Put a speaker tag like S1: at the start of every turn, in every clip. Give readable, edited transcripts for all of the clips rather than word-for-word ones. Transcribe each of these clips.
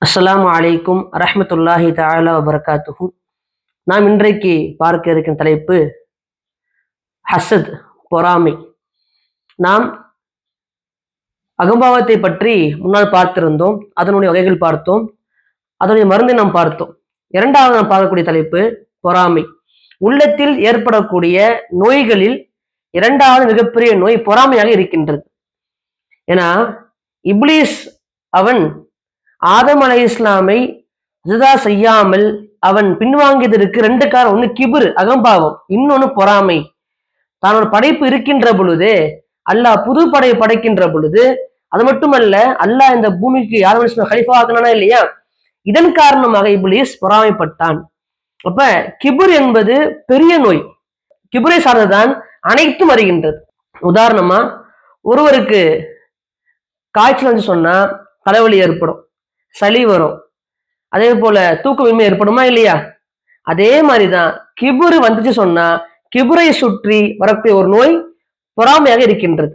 S1: அஸ்ஸலாமு அலைக்கும் ரஹ்மத்துல்லாஹி தஆலா வபரகாத்துஹு. நாம் இன்றைக்கு பார்க்க இருக்கின்ற தலைப்பு ஹசத், பொறாமை. நாம் அகம்பாவத்தை பற்றி முன்னால் பார்த்திருந்தோம். அதனுடைய வகைகள் பார்த்தோம். அதனுடைய மருந்தை நாம் பார்த்தோம். இரண்டாவது நாம் பார்க்கக்கூடிய தலைப்பு பொறாமை. உள்ளத்தில் ஏற்படக்கூடிய நோய்களில் இரண்டாவது மிகப்பெரிய நோய் பொறாமையாக இருக்கின்றது. ஏன்னா இப்லீஸ் அவன் ஆதம் அலை இஸ்லாமை ஜிதா செய்யாமல் அவன் பின்வாங்கியதற்கு ரெண்டு காரணம். ஒண்ணு கிபுர், அகம்பாவம், இன்னொன்னு பொறாமை. தான் ஒரு படைப்பு இருக்கின்ற பொழுது, அல்லாஹ் புது படை படைக்கின்ற பொழுது, அது மட்டுமல்ல அல்லாஹ் இந்த பூமிக்கு ஆதம் அலை இஸ்லாம் ஹலீஃபா ஆக்கினானா இல்லையா, இதன் காரணமாக இப்லீஸ் பொறாமைப்பட்டான். அப்ப கிபுர் என்பது பெரிய நோய். கிபுரை சார்ந்துதான் அனைத்தும் வருகின்றது. உதாரணமா ஒருவருக்கு காய்ச்சல் வந்து சொன்னா தலைவலி ஏற்படும், சளி வரும், அதே போல தூக்கமின்மை ஏற்படுமா இல்லையா? அதே மாதிரிதான் கிபுரு வந்துச்சு சொன்னா கிபுரை சுற்றி வரக்கூடிய ஒரு நோய் பொறாமையாக இருக்கின்றது.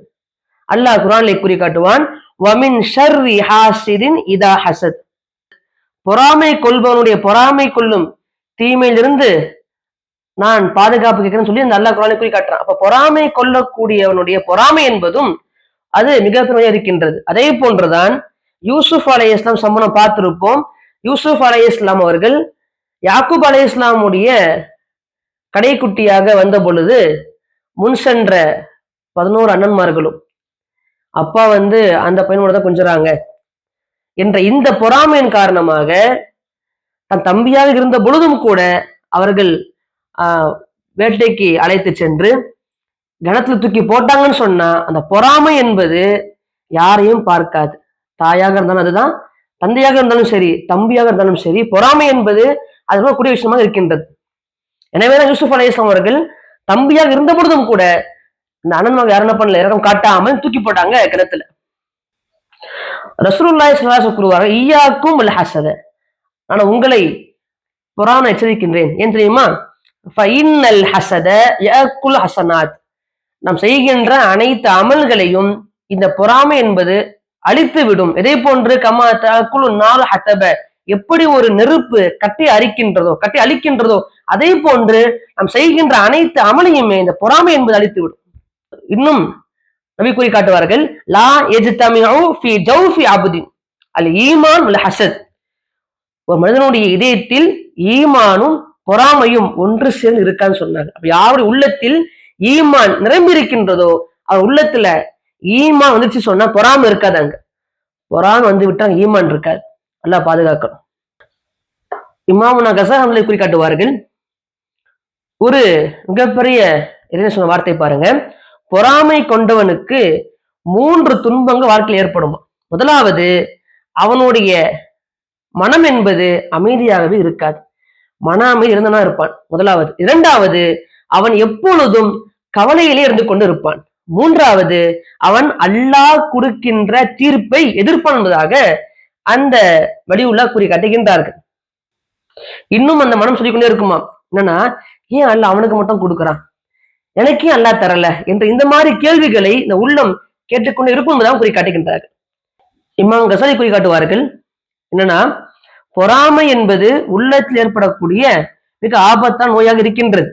S1: அல்லாஹ் குர்ஆனிலே கூறி காட்டுவான், வமின் ஷர்ரி ஹாசிதின் இதா ஹசத். பொறாமை கொள்பவனுடைய பொறாமை கொள்ளும் தீமையிலிருந்து நான் பாதுகாப்பு கேட்கிறேன்னு சொல்லி அந்த அல்லாஹ் குர்ஆனிலே கூறி காட்டுறான். அப்ப பொறாமை கொள்ளக்கூடியவனுடைய பொறாமை என்பதும் அது மிகப்பெரிய இருக்கின்றது. அதே போன்றுதான் யூசுப் அலை இஸ்லாம் சம்பவம் பார்த்திருப்போம். யூசுப் அலை இஸ்லாம் அவர்கள் யாக்கூப் அலை இஸ்லாமுடைய கடைக்குட்டியாக வந்த பொழுது முன் சென்ற 11 அண்ணன்மார்களும் அப்பா வந்து அந்த பையனோட தான் கொஞ்சறாங்க என்ற இந்த பொறாமையின் காரணமாக தன் தம்பியாக இருந்த பொழுதும் கூட அவர்கள் வேட்டைக்கு அழைத்து சென்று கணத்துல தூக்கி போட்டாங்கன்னு சொன்னா அந்த பொறாமை என்பது யாரையும் பார்க்காது. தாயாக இருந்தாலும் அதுதான், தந்தையாக இருந்தாலும் சரி, தம்பியாக இருந்தாலும் சரி, பொறாமை என்பது அது ரொம்ப கூடிய விஷயமாக இருக்கின்றது. எனவேதான் யூசுப் அலைஹிஸ்ஸலாம் அவர்கள் தம்பியாக இருந்த பொழுதும் கூட இந்த அண்ணன்மாக யாரும் என்ன பண்ணல, இறக்கம் காட்டாமல் தூக்கி போட்டாங்க கிணத்துல. ரசூலுல்லாஹி ஸல்லல்லாஹு அலைஹி வஸல்லம் கூறுவார்கள், ஈயாக்கும் அல் ஹஸத, நான் உங்களை பொறாமை எச்சரிக்கின்றேன். ஏன் தெரியுமா? ஃபஇன்னல் ஹஸத யஅக்குல் ஹஸனாத். நாம் செய்கின்ற அனைத்து அமல்களையும் இந்த பொறாமை என்பது அழித்து விடும். இதே போன்று கமா தஅக்குலு நார் ஹதப, எப்படி ஒரு நெருப்பு கட்டி அழிக்கின்றதோ அதே போன்று நாம் செய்கின்ற அனைத்து அமலையுமே இந்த பொறாமை என்பது அழித்து விடும். இன்னும் நபி கூறி காட்டுவார்கள், லா யஜ்தமிஉ ஃபீ ஜௌஃபி அப்தின் அல் ஈமான் வல் ஹஸத். ஒரு மனிதனுடைய இதயத்தில் ஈமானும் பொறாமையும் ஒன்று சேர்ந்து இருக்கான்னு சொன்னாங்க. அப்ப யாருடைய உள்ளத்தில் ஈமான் நிரம்பி இருக்கின்றதோ அவர் உள்ளத்துல ஈமான் வந்துச்சு சொன்னா பொறாமை இருக்காதாங்க. பொறாமை வந்து விட்டா ஈமான் இருக்காது. அல்லாஹ் பாதுகாக்கணும். இமாமுனா கஸாலியை குறி காட்டுவார்கள், ஒரு மிகப்பெரிய என்ன சொன்ன வார்த்தை பாருங்க, பொறாமை கொண்டவனுக்கு 3 துன்பங்கள் வாழ்க்கையில் ஏற்படும். முதலாவது, அவனுடைய மனம் என்பது அமைதியாகவே இருக்காது. மன அமைதி இருந்தனா இருப்பான் முதலாவது. இரண்டாவது, அவன் எப்பொழுதும் கவலையிலே இருந்து கொண்டு இருப்பான். மூன்றாவது, அவன் அல்லாஹ் கொடுக்கின்ற தீர்ப்பை எதிர்ப்பான் என்பதாக அந்த வலியுல்லா கூறி காட்டுகின்றார்கள். இன்னும் அந்த மனம் சொல்லிக்கொண்டே இருக்குமா, என்னன்னா ஏன் அல்லாஹ் அவனுக்கு மட்டும் கொடுக்குறான், எனக்கு ஏன் அல்லாஹ் தரல என்ற இந்த மாதிரி கேள்விகளை இந்த உள்ளம் கேட்டுக்கொண்டு இருக்கும் என்பதாக கூறி காட்டுகின்றார்கள். இமாம் கஸாலி கூறி காட்டுவார்கள், என்னன்னா பொறாமை என்பது உள்ளத்தில் ஏற்படக்கூடிய மிக ஆபத்தான நோயாக இருக்கின்றது.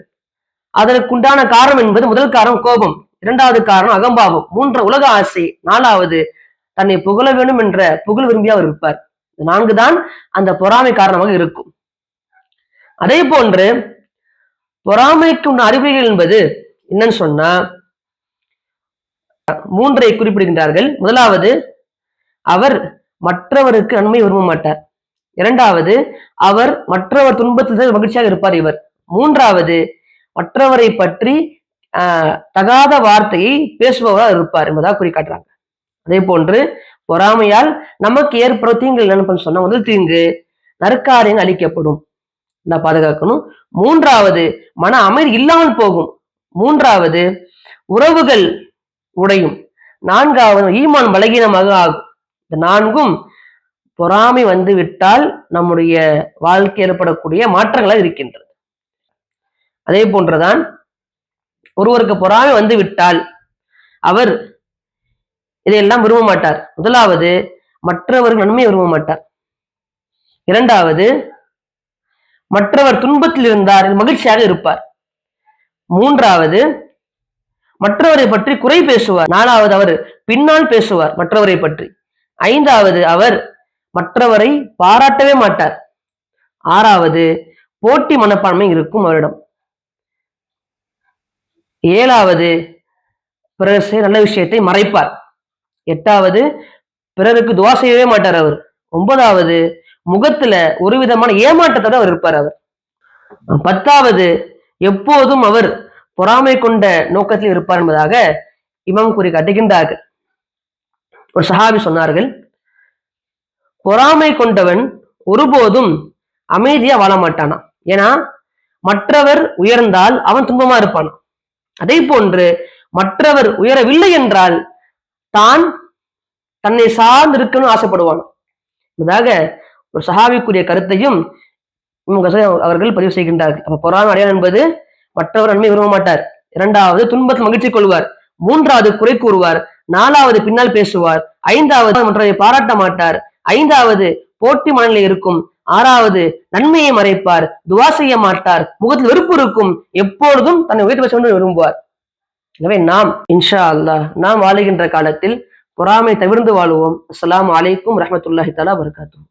S1: அதற்குண்டான காரணம் என்பது முதல் காரணம் கோபம், இரண்டாவது காரணம் அகம்பாவம், மூன்று உலக ஆசை, நாலாவது தன்னை புகழ வேண்டும் என்ற புகழ் விரும்பி அவர் இருப்பார். 4 தான் அந்த பொறாமை காரணமாக இருக்கும். அதே போன்று பொறாமைக்கு உள்ள அறிகுறிகள் என்பது என்னன்னு சொன்னா 3 குறிப்பிடுகின்றார்கள். முதலாவது, அவர் மற்றவருக்கு நன்மை விரும்ப மாட்டார். இரண்டாவது, அவர் மற்றவர் துன்பத்தில் மகிழ்ச்சியாக இருப்பார் இவர். மூன்றாவது, மற்றவரை பற்றி தகாத வார்த்தையை பேசுபவராக இருப்பார் என்பதாக குறி காட்டுறாங்க. அதே போன்று பொறாமையால் நமக்கு ஏற்படும் தீங்கு என்னன்னு சொன்னா, முதல் தீங்கு நற்காரியங்கள் அளிக்கப்படும், பாதுகாக்கணும். மூன்றாவது, மன அமைதி இல்லாமல் போகும். மூன்றாவது, உறவுகள் உடையும். நான்காவது, ஈமான் பலகீனமாக ஆகும். இந்த 4ம் பொறாமை வந்து விட்டால் நம்முடைய வாழ்க்கை ஏற்படக்கூடிய மாற்றங்களாக இருக்கின்றது. அதே போன்றுதான் ஒருவருக்கு பொறாமை வந்து விட்டால் அவர் இதையெல்லாம் விரும்ப மாட்டார். முதலாவது, மற்றவர்கள் நன்மை விரும்ப மாட்டார். இரண்டாவது, மற்றவர் துன்பத்தில் இருந்தார் மகிழ்ச்சியாக இருப்பார். மூன்றாவது, மற்றவரை பற்றி குறை பேசுவார். நாலாவது, அவர் பின்னால் பேசுவார் மற்றவரை பற்றி. ஐந்தாவது, அவர் மற்றவரை பாராட்டவே மாட்டார். ஆறாவது, போட்டி மனப்பான்மை இருக்கும் அவரிடம். ஏழாவது, பிறர் செய்ய நல்ல விஷயத்தை மறைப்பார். எட்டாவது, பிறருக்கு துவா செய்யவே மாட்டார் அவர். ஒன்பதாவது, முகத்துல ஒரு விதமான ஏமாற்றத்தோட அவர் இருப்பார் அவர். பத்தாவது, எப்போதும் அவர் பொறாமை கொண்ட நோக்கத்தில் இருப்பார் என்பதாக இமாம் கூறி காட்டுகின்றார்கள். ஒரு சஹாபி சொன்னார்கள், பொறாமை கொண்டவன் ஒருபோதும் அமைதியா வாழ மாட்டானா. ஏன்னா மற்றவர் உயர்ந்தால் அவன் துன்பமா இருப்பான். அதே போன்று மற்றவர் உயரவில்லை என்றால் தான் தன்னை சார்ந்து இருக்கணும்னு ஆசைப்படுவான். இதாக ஒரு சஹாபிக்குரிய கருத்தையும் அவர்கள் பதிவு செய்கின்றார்கள். அப்ப பொறாமை அடையாளம் என்பது மற்றவர் நன்மை விரும்ப மாட்டார். இரண்டாவது, துன்பத்தில் மகிழ்ச்சி கொள்வார். மூன்றாவது, குறை கூறுவார். நாலாவது, பின்னால் பேசுவார். ஐந்தாவது, மற்றவரை பாராட்ட மாட்டார். ஐந்தாவது, போட்டி மனநிலை இருக்கும். ஆறாவது, நன்மையை மறைப்பார், துவா செய்ய மாட்டார், முகத்தில் வெறுப்பு இருக்கும், எப்பொழுதும் தன்னை உயர்த்தி பேச வேண்டும் விரும்புவார். எனவே நாம் இன்ஷா அல்லாஹ் நாம் வாழுகின்ற காலத்தில் பொறாமை தவிர்த்து வாழுவோம். அஸ்ஸலாமு அலைக்கும் ரஹ்மத்துல்லாஹி தஆலா வபரகாத்துஹு.